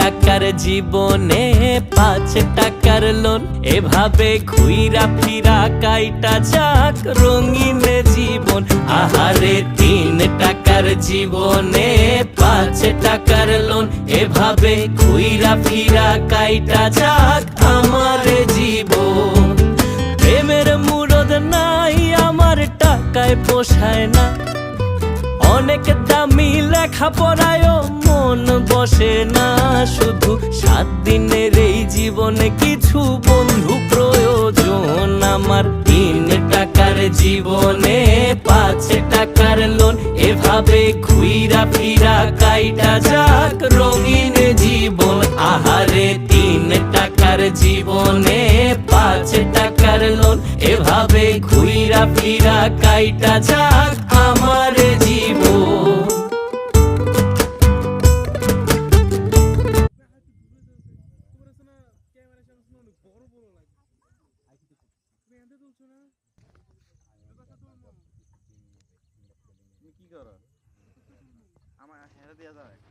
টাকার জীবনে 5 টাকার লোন, এভাবে ঘুইরা ফিরা কাইটা যাক রঙিন জীবন। আহারে 3 টাকার জীবনে 5 টাকার লোন, এভাবে ঘুইরা ফিরা কাইটা যাক আমার জীবন। প্রেমের মুরদ নাই আমার, টাকায় পোষায় না, অনেক দামি লেখাপড়ায়ও মন বসে না। শুধু 7 দিনের এই জীবনে কিছু বন্ধু প্রয়োজন আমার। 3 টাকার জীবনে 5 টাকার লোন, এভাবে ঘুইরা ফিরা কাইটা যাক রঙিন জীবন। আহারে 3 টাকার জীবনে 5 টাকার লোন, এভাবে ঘুইরা ফিরা কাইটা যাক আমার জীবন। কি করো আমার হেরে দেওয়া যায়।